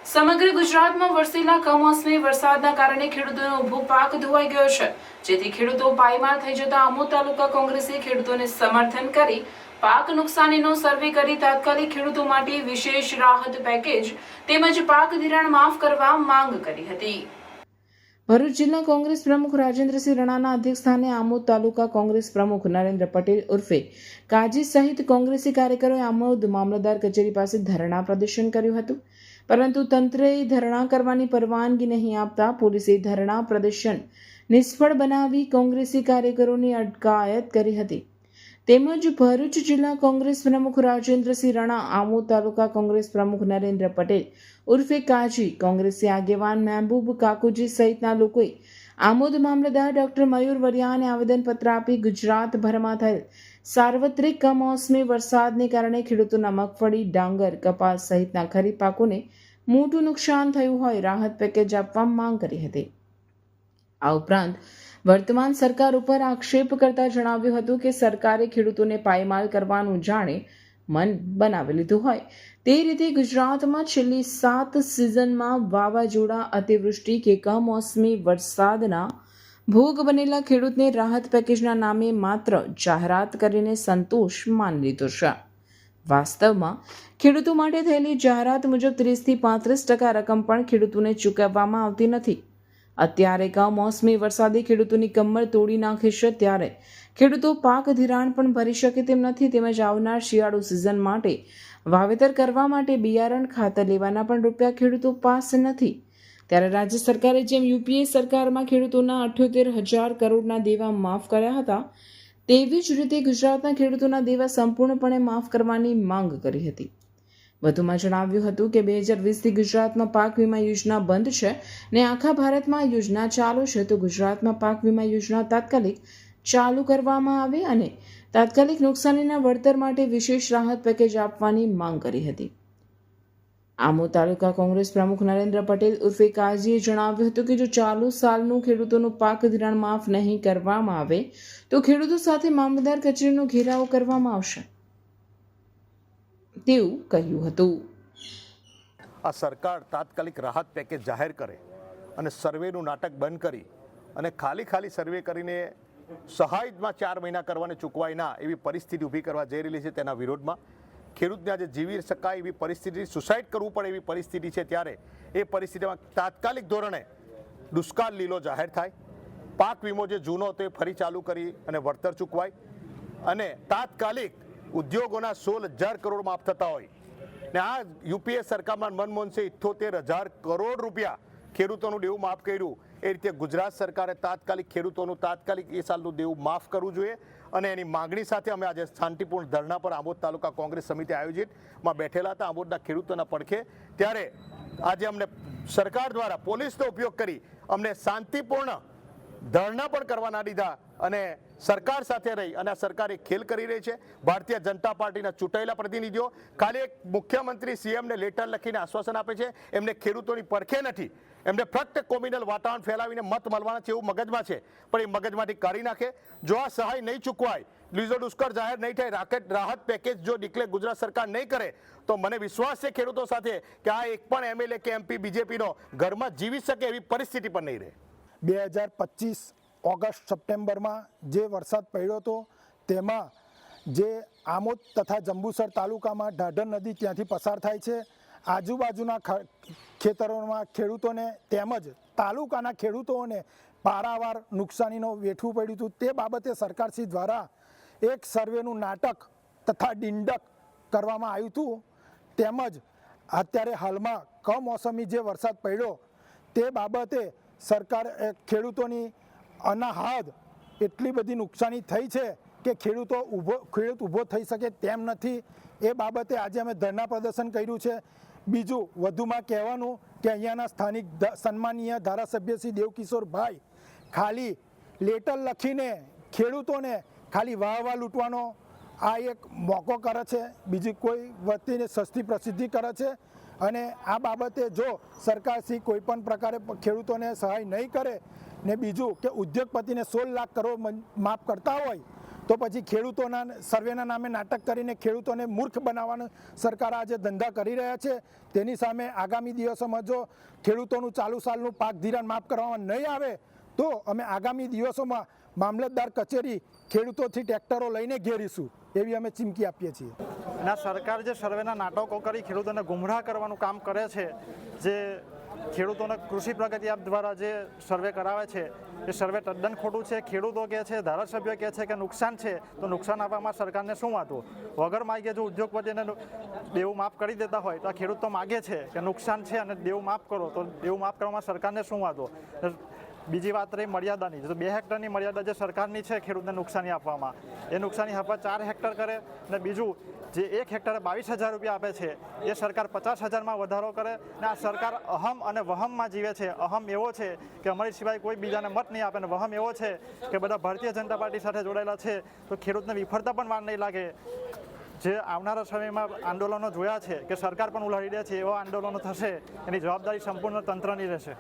સમગ્ર ગુજરાતમાં વરસેલા કમોસમી વરસાદના કારણે ખેડૂતોનો ઊભો પાક ધોવાઈ ગયો છે, જેથી ખેડૂતો પાયમાલ થઈ જતા આમોદ તાલુકા કોંગ્રેસે ખેડૂતોને સમર્થન કરી પાક નુકસાનીનો સર્વે કરી તાત્કાલિક ખેડૂતો માટે વિશેષ રાહત પેકેજ તેમજ પાક ધિરાણ માફ કરવા માંગ કરી હતી। ભરૂચ જિલ્લા કોંગ્રેસ પ્રમુખ રાજેન્દ્રસિંહ રણાના અધ્યક્ષસ્થાને આમોદ તાલુકા કોંગ્રેસ પ્રમુખ નરેન્દ્ર પટેલ ઉર્ફે કાજી સહિત કોંગ્રેસી કાર્યકરોએ આમોદ મામલતદાર કચેરી પાસે ધરણા પ્રદર્શન કર્યું હતું, પરંતુ તંત્રએ ધરણા કરવાની પરવાનગી નહીં આપતા પોલીસે ધરણા પ્રદર્શન નિષ્ફળ બનાવી કોંગ્રેસી કાર્યકરોની અટકાયત કરી હતી। તેમજ ભરૂચ જિલ્લા કોંગ્રેસ પ્રમુખ રાજેન્દ્રસિંહ રણા, આમોદ તાલુકા કોંગ્રેસ પ્રમુખ નરેન્દ્ર પટેલ ઉર્ફે કાજી, કોંગ્રેસી આગેવાન મહેબૂબ કાકુજી સહિતના લોકોએ આમોદ મામલતદાર ડોક્ટર મયુર વરિયાને આવેદનપત્ર આપી ગુજરાતભરમાં થયેલ સાર્વત્રિક કમોસમી વરસાદને કારણે ખેડૂતોના મગફળી, ડાંગર, કપાસ સહિતના ખરીફ પાકોને મોટું નુકસાન થયું હોય રાહત પેકેજ આપવા માંગ કરી હતી। આ ઉપરાંત વર્તમાન સરકાર ઉપર આક્ષેપ કરતા જણાવ્યું હતું કે સરકારે ખેડૂતોને પાયમાલ કરવાનું જાણે મન બનાવી લીધું હોય તે રીતે ગુજરાતમાં છેલ્લી 7 સિઝનમાં વાવાઝોડા, અતિવૃષ્ટિ કે કમોસમી વરસાદના ભોગ બનેલા ખેડૂતને રાહત પેકેજના નામે માત્ર જાહેરાત કરીને સંતોષ માની લીધો છે। વાસ્તવમાં ખેડૂતો માટે થયેલી જાહેરાત મુજબ 30 થી 35% રકમ પણ ખેડૂતોને ચૂકવવામાં આવતી નથી। અત્યારે કમોસમી વરસાદે ખેડૂતોની કમર તોડી નાખી છે, ત્યારે ખેડૂતો પાક ધિરાણ પણ ભરી શકે તેમ નથી, તેમજ આવનાર શિયાળુ સિઝન માટે વાવેતર કરવા માટે બિયારણ, ખાતર લેવાના પણ રૂપિયા ખેડૂતો પાસે નથી। ત્યારે રાજ્ય સરકારે જેમ યુપીએ સરકારમાં ખેડૂતોના 78,000 કરોડના દેવા માફ કર્યા હતા, તેવી જ રીતે ગુજરાતના ખેડૂતોના દેવા સંપૂર્ણપણે માફ કરવાની માંગ કરી હતી। વધુમાં જણાવ્યું હતું કે 2020થી ગુજરાતમાં પાક વીમા યોજના બંધ છે ને આખા ભારતમાં યોજના ચાલુ છે, તો ગુજરાતમાં પાક વીમા યોજના તાત્કાલિક ચાલુ કરવામાં આવે અને તાત્કાલિક નુકસાનીના વળતર માટે વિશેષ રાહત પેકેજ આપવાની માંગ કરી હતી। આમોદ તાલુકા કોંગ્રેસ પ્રમુખ નરેન્દ્ર પટેલ ઉર્ફે કાજીએ જણાવ્યું હતું કે જો ચાલુ સાલનું ખેડૂતોનું પાક ધિરાણ માફ નહીં કરવામાં આવે તો ખેડૂતો સાથે મામલતદાર કચેરીનો ઘેરાવ કરવામાં આવશે તેવું કહ્યું હતું। આ સરકાર તાત્કાલિક રાહત પેકેજ જાહેર કરે અને સર્વેનું નાટક બંધ કરી અને ખાલી સર્વે કરીને સહાયમાં 4 મહિના કરવાને ચૂકવાય ના એવી પરિસ્થિતિ ઊભી કરવા જઈ રહેલી છે। તેના વિરોધમાં ખેડૂતને આજે જીવી શકાય એવી પરિસ્થિતિ, સુસાઇડ કરવું પડે એવી પરિસ્થિતિ છે, ત્યારે એ પરિસ્થિતિમાં તાત્કાલિક ધોરણે દુષ્કાળ લીલો જાહેર થાય, પાક વીમો જે જૂનો હતો એ ફરી ચાલુ કરી અને વળતર ચૂકવાય અને તાત્કાલિક ઉદ્યોગોના 16,000 કરોડ માફ થતા હોય ને આ યુપીએ સરકારમાં મનમોહન સિંહ 78,000 કરોડ રૂપિયા ખેડૂતોનું દેવું માફ કર્યું, એ રીતે ગુજરાત સરકારે તાત્કાલિક ખેડૂતોનું તાત્કાલિક એ સાલનું દેવું માફ કરવું જોઈએ અને એની માગણી સાથે અમે આજે શાંતિપૂર્ણ ધરણા પર આમોદ તાલુકા કોંગ્રેસ સમિતિ આયોજિતમાં બેઠેલા હતા આમોદના ખેડૂતોના પડખે। ત્યારે આજે અમને સરકાર દ્વારા પોલીસનો ઉપયોગ કરી અમને શાંતિપૂર્ણ ધરણા પણ કરવા ના દીધા અને સરકાર સાથે રહી અને આ સરકાર એક ખેલ કરી રહી છે। ભારતીય જનતા પાર્ટીના ચૂંટાયેલા પ્રતિનિધિઓ ખાલી એક મુખ્યમંત્રી સીએમને લેટર લખીને આશ્વાસન આપે છે, એમને ખેડૂતોની પડખે નથી, એમને ફક્ત કોમ્યુનલ વાતાવરણ ફેલાવીને મત મળવાના છે એવું મગજમાં છે, પણ એ મગજમાંથી કાઢી નાખે। જો આ સહાય નહીં ચૂકવાય, લીઝો દુષ્કાળ જાહેર નહીં થાય, રાહત પેકેજ જો ડિક્લેર ગુજરાત સરકાર નહીં કરે તો મને વિશ્વાસ છે ખેડૂતો સાથે કે આ એક પણ એમએલએ કે એમપી બીજેપીનો ઘરમાં જીવી શકે એવી પરિસ્થિતિ પણ નહીં રહે। 2025 ઓગસ્ટ સપ્ટેમ્બરમાં જે વરસાદ પડ્યો હતો તેમાં જે આમોદ તથા જંબુસર તાલુકામાં ઢાઢર નદી ત્યાંથી પસાર થાય છે, આજુબાજુના ખેતરોમાં ખેડૂતોને તેમજ તાલુકાના ખેડૂતોને પારાવાર નુકસાનીનો વેઠવું પડ્યું હતું। તે બાબતે સરકારશ્રી દ્વારા એક સર્વેનું નાટક તથા ડિંડક કરવામાં આવ્યું હતું, તેમજ અત્યારે હાલમાં કમોસમી જે વરસાદ પડ્યો તે બાબતે સરકાર ખેડૂતોની અનાહદ એટલી બધી નુકસાની થઈ છે કે ખેડૂત ઊભો થઈ શકે તેમ નથી। એ બાબતે આજે અમે ધરણા પ્રદર્શન કર્યું છે। બીજું વધુમાં કહેવાનું કે અહીંયાના સ્થાનિક સન્માનીય ધારાસભ્ય શ્રી દેવકિશોરભાઈ ખાલી લેટર લખીને ખેડૂતોને ખાલી વાહ લૂંટવાનો આ એક મોકો કરે છે, બીજી કોઈ વસ્તીને સસ્તી પ્રસિદ્ધિ કરે છે અને આ બાબતે જો સરકારશ્રી કોઈ પણ પ્રકારે ખેડૂતોને સહાય નહીં કરે ને બીજું કે ઉદ્યોગપતિને 16 લાખ કરોડ માફ કરતા હોય તો પછી ખેડૂતોના સર્વેના નામે નાટક કરીને ખેડૂતોને મૂર્ખ બનાવવાનું સરકાર આજે ધંધા કરી રહ્યા છે. તેની સામે આગામી દિવસોમાં જો ખેડૂતોનું ચાલુ સાલનું પાક ધિરાણ માફ કરવામાં નહીં આવે તો અમે આગામી દિવસોમાં મામલતદાર કચેરી ખેડૂતોથી ટ્રેક્ટરો લઈને ઘેરીશું એવી અમે ચીમકી આપીએ છીએ. અને સરકાર જે સર્વેના નાટકો કરી ખેડૂતોને ગુમરાહ કરવાનું કામ કરે છે, જે ખેડૂતોને કૃષિ પ્રગતિ એપ દ્વારા જે સર્વે કરાવે છે એ સર્વે તદ્દન ખોટું છે. ખેડૂતો કહે છે, ધારાસભ્ય કહે છે કે નુકસાન છે, તો નુકસાન આપવામાં સરકારને શું વાંધો? વગર માગે જો ઉદ્યોગપતિને દેવું માફ કરી દેતા હોય તો આ ખેડૂત તો માગે છે કે નુકસાન છે અને દેવું માફ કરો, તો દેવું માફ કરવામાં સરકારને શું વાંધો? બીજી વાત રહી મર્યાદાની, તો 2 હેક્ટરની મર્યાદા જે સરકારની છે ખેડૂતને નુકસાની આપવામાં, એ નુકસાની આપવા 4 હેક્ટર કરે. અને બીજું જે 1 હેક્ટરે 22,000 રૂપિયા આપે છે એ સરકાર 50,000માં વધારો કરે. અને આ સરકાર અહમ અને વહમમાં જીવે છે. અહમ એવો છે કે અમારી સિવાય કોઈ બીજાને મત નહીં આપે, અને વહમ એવો છે કે બધા ભારતીય જનતા પાર્ટી સાથે જોડાયેલા છે, તો ખેડૂતને વિફરતા પણ વાર નહીં લાગે. જે આવનારા સમયમાં આંદોલનો જોયા છે કે સરકાર પણ ઉલાડી દે છે, એવા આંદોલનો થશે, એની જવાબદારી સંપૂર્ણ તંત્રની રહેશે.